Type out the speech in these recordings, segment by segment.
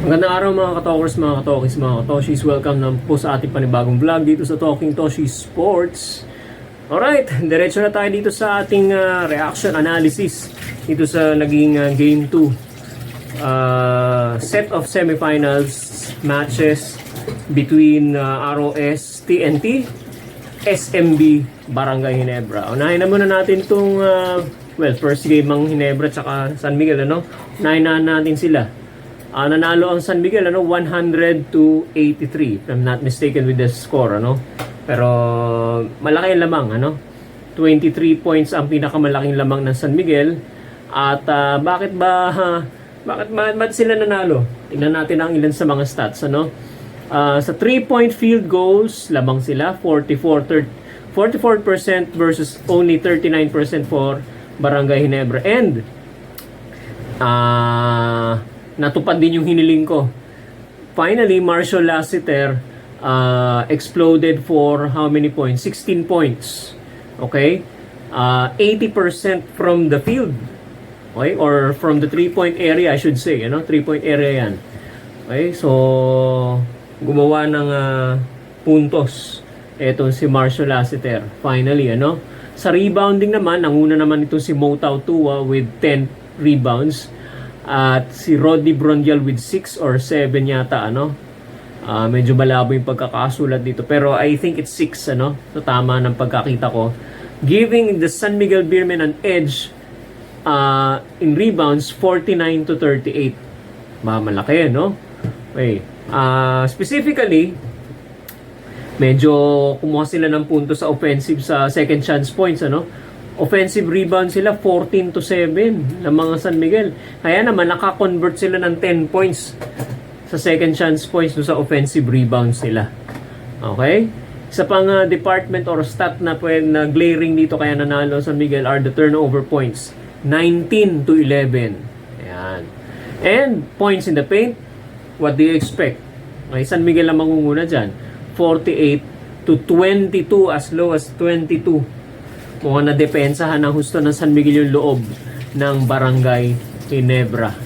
Magandang araw mga katokers, mga katokis, mga katoshis. Welcome na po sa ating panibagong vlog dito sa Talking Toshi Sports. Alright, diretso na tayo dito sa ating reaction analysis dito sa naging Game 2 set of semifinals matches between ROS TNT SMB Barangay Ginebra. Unahin na muna natin itong first game ang Ginebra at San Miguel. Unahin na natin sila. Nanalo ang San Miguel 100 to 83 if I'm not mistaken with the score, pero malaki ang lamang, 23 points ang pinakamalaking lamang ng San Miguel. At bakit sila nanalo? Tingnan natin ang ilan sa mga stats, sa 3-point field goals lamang sila 44% versus only 39% for Barangay Ginebra. And natupad din yung hiniling ko. Finally, Marshall Lassiter exploded for how many points? 16 points. Okay? 80% from the field. Okay? Or from the 3-point area, I should say. 3-point area yan. Okay? So, gumawa ng puntos. Ito si Marshall Lassiter. Finally, Sa rebounding naman, nanguna naman ito si Motau Tua with 10 rebounds. At si Rodney Brondial with 6 or 7 yata, medyo malabo yung pagkakasulat dito, pero I think it's 6, so tama ng pagkakita ko, giving the San Miguel Beermen an edge in rebounds 49 to 38. Malaki, okay. Specifically, medyo kumuha sila ng punto sa offensive sa second chance points, offensive rebound sila 14 to 7 ng mga San Miguel. Kaya naman naka-convert sila ng 10 points sa second chance points sa offensive rebound sila. Okay? Isa pang department or stat na glaring dito kaya nanalo San Miguel are the turnover points. 19 to 11. Ayan. And points in the paint, what do you expect? Okay, San Miguel ang mangunguna dyan. 48 to 22, as low as 22. Mukhang nadepensahan ng husto ng San Miguel yung loob ng Barangay Ginebra.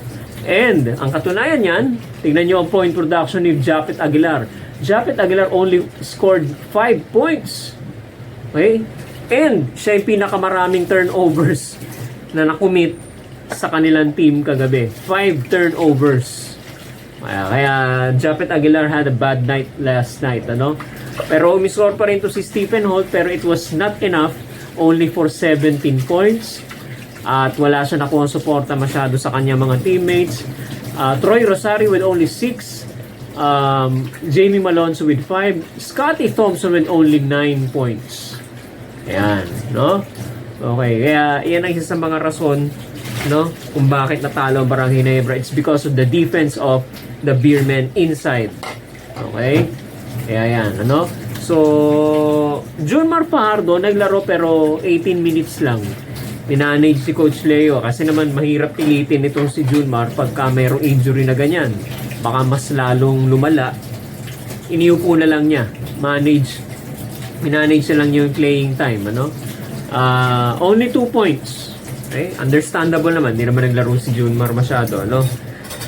And ang katunayan yan, tingnan nyo ang point production ni Japet Aguilar. Japet Aguilar only scored 5 points. Okay? And siya yung pinakamaraming turnovers na nakumit sa kanilang team kagabi. 5 turnovers. Kaya Japet Aguilar had a bad night last night. Pero umiscore pa rin to si Stephen Holt, pero it was not enough. Only for 17 points. At wala siya nakuha suporta masyado sa kanya mga teammates. Troy Rosario with only 6. Jamie Malonzo with 5. Scotty Thompson with only 9 points. Ayan, Okay, kaya iyan ang isa sa mga rason, kung bakit natalo ang Barangay Ginebra. It's because of the defense of the Beermen inside. Okay? Kaya yan, So, Junmar Fajardo naglaro pero 18 minutes lang. Minanage si Coach Leo kasi naman mahirap pilitin itong si Junmar pagka mayroong injury na ganyan. Baka mas lalong lumala. Iniupo na lang niya. Minanage na lang yung playing time. Only 2 points. Okay? Understandable naman. Hindi naman naglaro si Junmar masyado.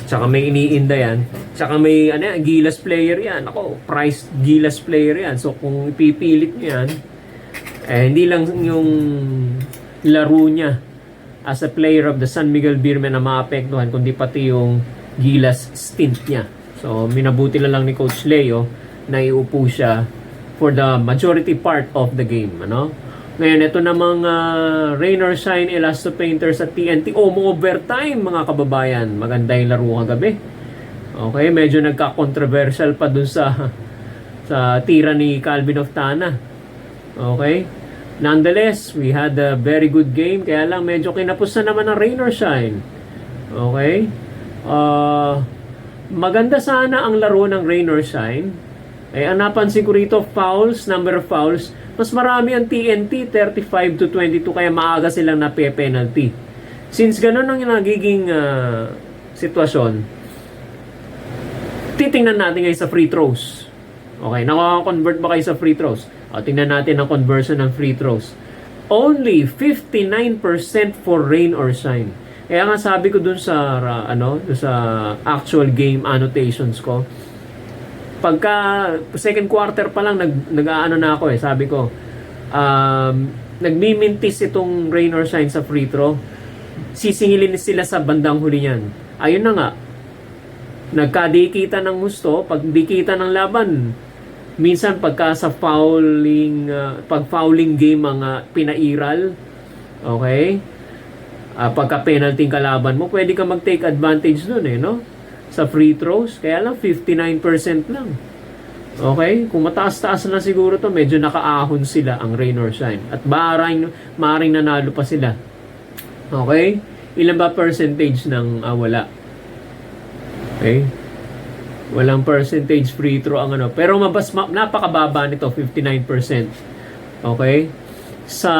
Tsaka may iniinda yan. Tsaka may Gilas player yan. Price Gilas player yan. So kung ipipilit nyo yan, hindi lang yung laro niya as a player of the San Miguel Beermen na maapektuhan, kundi pati yung Gilas stint niya. So minabuti lang ni Coach Leo na iupo siya for the majority part of the game. Ngayon, ito namang Rain or Shine Elasto Painters at TNT. Overtime mga kababayan. Maganda yung laro kagabi. Okay, medyo nagka-controversial pa dun sa tira ni Calvin Oftana. Okay? Nonetheless, we had a very good game. Kaya lang medyo kinapos na naman ng Rain or Shine. Okay? Maganda sana ang laro ng Rain or Shine. Ang napansin ko rito, number of fouls, mas marami ang TNT, 35 to 22, kaya maaga silang nape-penalty. Since ganun ang nagiging sitwasyon, titingnan natin ngayon sa free throws. Okay, nakaka-convert ba kayo sa free throws? Tingnan natin ang conversion ng free throws. Only 59% for Rain or Shine. Kaya nga sabi ko dun sa dun sa actual game annotations ko, pagka second quarter pa lang nag-aano na ako sabi ko, nagmimintis itong rain or shine sa free throw, sisingilin sila sa bandang huli niyan. Ayun na nga, nagkadikita ng gusto, pag dikita ng laban, minsan pagka sa pag fouling game ang pinairal, okay, pagka penalty kalaban mo, pwede ka mag-take advantage nun no? Sa free throws, kaya lang 59% lang. Okay? Kung mataas-taas na siguro to, medyo nakaahon sila ang rain or shine. At maring nanalo pa sila. Okay? Ilan ba percentage ng wala? Okay? Walang percentage free throw ang Pero napakababa nito, 59%. Okay? Sa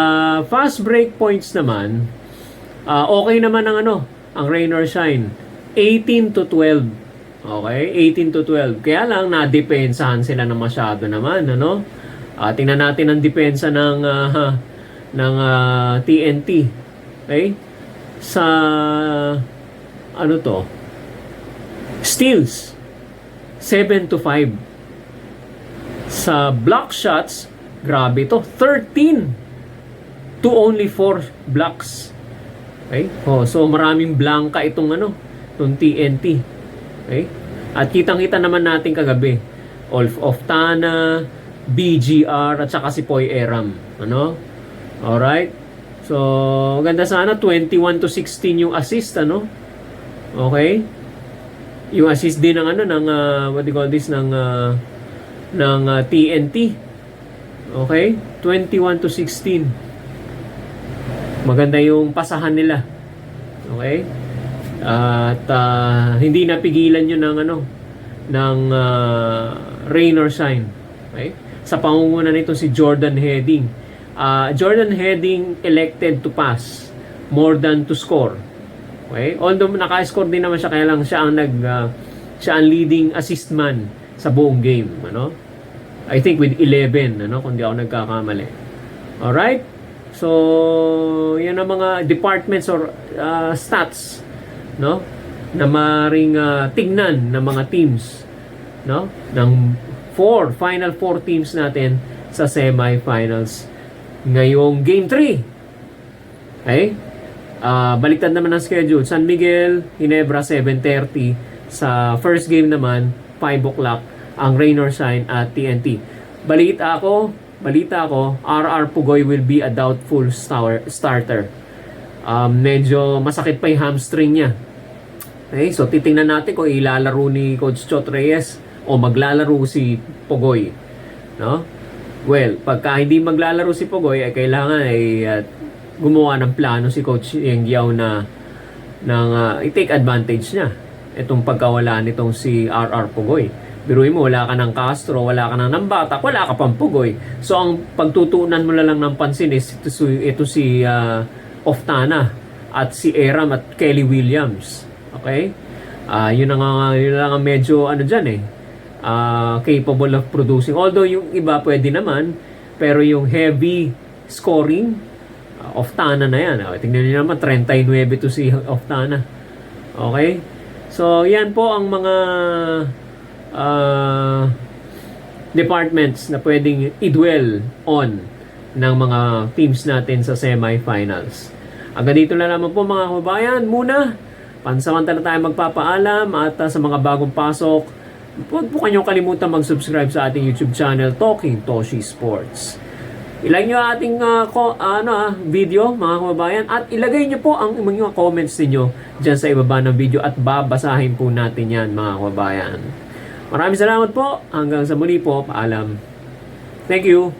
fast break points naman, okay naman ang rain or shine. 18 to 12. Okay? 18 to 12. Kaya lang, nadepensahan sila na masyado naman, tingnan natin ang depensa ng TNT. Okay? Sa steals, 7 to 5. Sa block shots, grabe to, 13 to only 4 blocks. Okay? So maraming blanka itong TNT. Okay? At kitang-kita naman natin kagabi, Oftana, BGR, at saka si Poy Eram. Alright? So, ganda sana, 21 to 16 yung assist, Okay? Yung assist din ng what do you call this, ng TNT. Okay? 21 to 16. Maganda yung pasahan nila. Okay? At hindi napigilan yun ng rain or shine. Okay? Sa pangunguna nito si Jordan Heading. Jordan Heading elected to pass more than to score. Okay? Although naka-score din naman siya, kaya lang siya ang leading assist man sa buong game, I think with 11, kung di ako nagkakamali. Alright? So, yan ang mga departments or stats, na maring tignan ng mga teams, ng final four teams natin sa semifinals ngayong game 3. Okay? Baliktad naman ang schedule. San Miguel, Ginebra 7:30. Sa first game naman 5 o'clock ang rain or shine at TNT. Balita ko, RR Pugoy will be a doubtful starter. Medyo masakit pa yung hamstring niya. Okay, so titingnan natin kung ilalaro ni Coach Chot Reyes o maglalaro si Pugoy. Well, pagka hindi maglalaro si Pugoy, ay kailangan gumawa ng plano si Coach Yeng Giao na i-take advantage niya itong pagkawala nitong si RR Pugoy. Biruin mo, wala ka ng Castro, wala ka ng Nambatak, wala ka pang Pugoy. So, ang pagtutuunan mo lang ng pansin is ito si Oftana at si Eram at Kelly Williams. Okay? Yun lang ang medyo capable of producing. Although yung iba pwede naman, pero yung heavy scoring, Oftana na yan. Tingnan niyo naman, 39 to si Oftana. Okay? So, yan po ang mga departments na pwedeng i-dwell on ng mga teams natin sa semifinals. Hanggang dito na naman po mga kabayan. Muna, pansamantala tayo magpapaalam at sa mga bagong pasok, huwag po kanyong kalimutan mag-subscribe sa ating YouTube channel, Talking Toshi Sports. Ilike nyo ating video mga kababayan at ilagay nyo po ang mga comments niyo dyan sa ibaba ng video at babasahin po natin yan mga kababayan. Maraming salamat po. Hanggang sa muli po. Paalam. Thank you.